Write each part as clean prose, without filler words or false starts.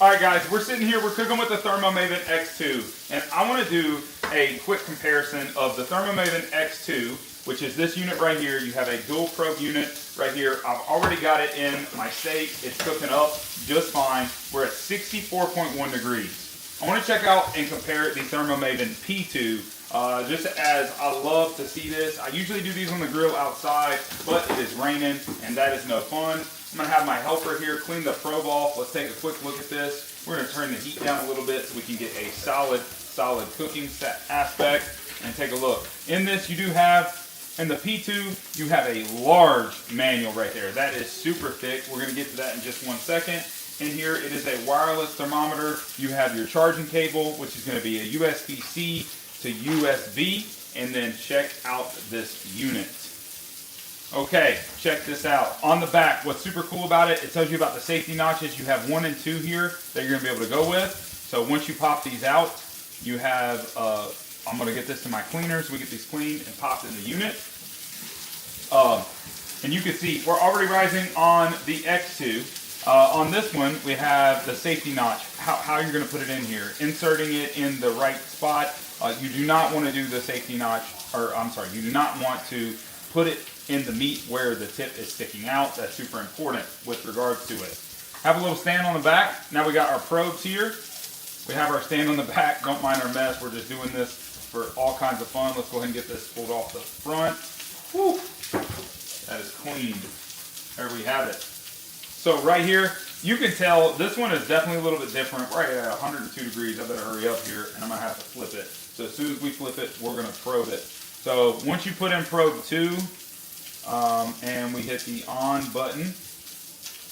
Alright guys, we're sitting here, we're cooking with the ThermoMaven X2, and I want to do a quick comparison of the ThermoMaven X2, which is this unit right here. You have a dual probe unit right here. I've already got it in my steak. It's cooking up just fine. We're at 64.1 degrees. I want to check out and compare the ThermoMaven P2, just as I love to see this. I usually do these on the grill outside, but it is raining, and that is no fun. I'm going to have my helper here clean the probe off. Let's take a quick look at this. We're going to turn the heat down a little bit so we can get a solid cooking aspect. And take a look. In this, you do have, in the P2, you have a large manual right there. That is super thick. We're going to get to that in just 1 second. In here, it is a wireless thermometer. You have your charging cable, which is going to be a USB-C to USB. And then check out this unit. Okay, check this out. On the back, what's super cool about it, it tells you about the safety notches. You have 1 and 2 here that you're going to be able to go with. So once you pop these out, you have, I'm going to get this to my cleaner so we get these cleaned and popped in the unit. And you can see we're already rising on the X2. On this one, we have the safety notch, how you're going to put it in here. Inserting it in the right spot. You do not want to do the safety notch, or I'm sorry, you do not want to put it in the meat where the tip is sticking out. That's super important with regards to it. Have a little stand on the back. Now we got our probes here. We have our stand on the back. Don't mind our mess. We're just doing this for all kinds of fun. Let's go ahead and get this pulled off the front. Woo! That is cleaned. There we have it. So right here, you can tell this one is definitely a little bit different. Right at 102 degrees. I better hurry up here, and I'm going to have to flip it. So as soon as we flip it, we're going to probe it. So once you put in probe 2, and we hit the on button,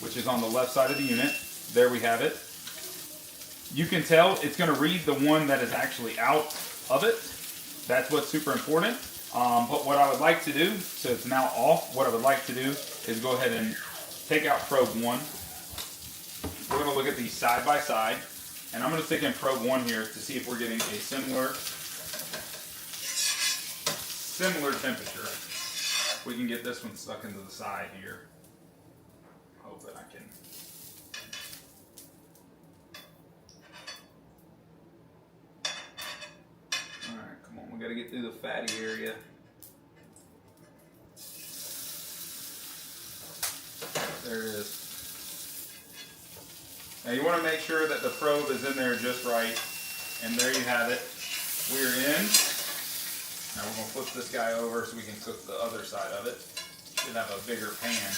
which is on the left side of the unit. There we have it. You can tell it's going to read the one that is actually out of it. That's what's super important. But what I would like to do, so it's now off, what I would like to do is go ahead and take out probe 1. We're going to look at these side by side. And I'm going to stick in probe 1 here to see if we're getting a similar temperature. We can get this one stuck into the side here. Hope that I can. Alright, come on, we gotta get through the fatty area. There it is. Now you want to make sure that the probe is in there just right. And there you have it. We're in. Now we're going to flip this guy over so we can cook the other side of it. Should have a bigger pan.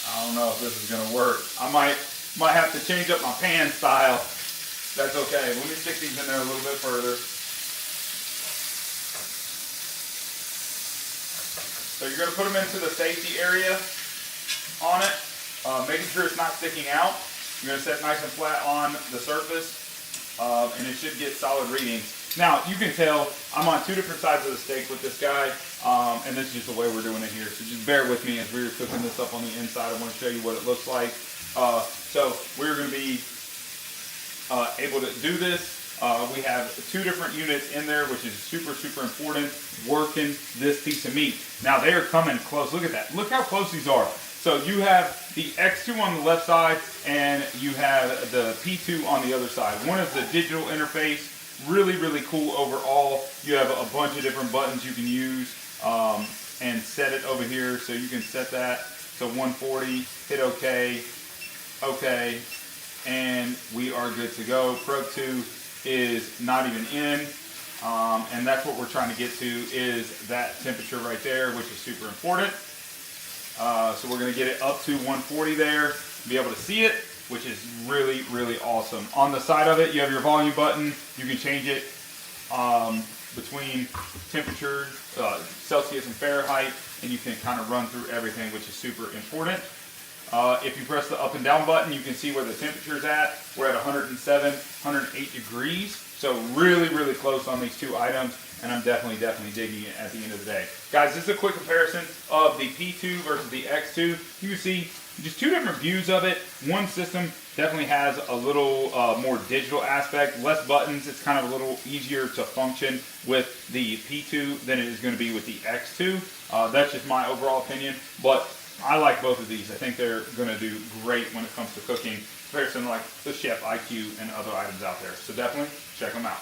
I don't know if this is going to work. I might have to change up my pan style. That's okay. Let me stick these in there a little bit further. So you're going to put them into the safety area on it, making sure it's not sticking out. You're going to set nice and flat on the surface, and it should get solid readings. Now, you can tell I'm on 2 different sides of the steak with this guy, and this is just the way we're doing it here. So just bear with me as we're cooking this up on the inside. I want to show you what it looks like. So we're going to be able to do this. We have 2 different units in there, which is super important, working this piece of meat. Now, they are coming close. Look at that. Look how close these are. So you have the X2 on the left side, and you have the P2 on the other side. One is the digital interface, really cool overall. You have a bunch of different buttons you can use and set it over here. So you can set that to 140, hit OK, OK, and we are good to go. Probe 2 is not even in, and that's what we're trying to get to, is that temperature right there, which is super important. So we're going to get it up to 140 there, be able to see it, which is really awesome. On the side of it, you have your volume button. You can change it between temperature, Celsius and Fahrenheit, and you can kind of run through everything, which is super important. If you press the up and down button, you can see where the temperature is at. We're at 107, 108 degrees. So really close on these 2 items. And I'm definitely digging it at the end of the day. Guys, this is a quick comparison of the P2 versus the X2. You can see just 2 different views of it. One system definitely has a little more digital aspect, less buttons. It's kind of a little easier to function with the P2 than it is going to be with the X2. That's just my overall opinion. But I like both of these. I think they're going to do great when it comes to cooking, very similar like the Chef IQ and other items out there. So definitely check them out.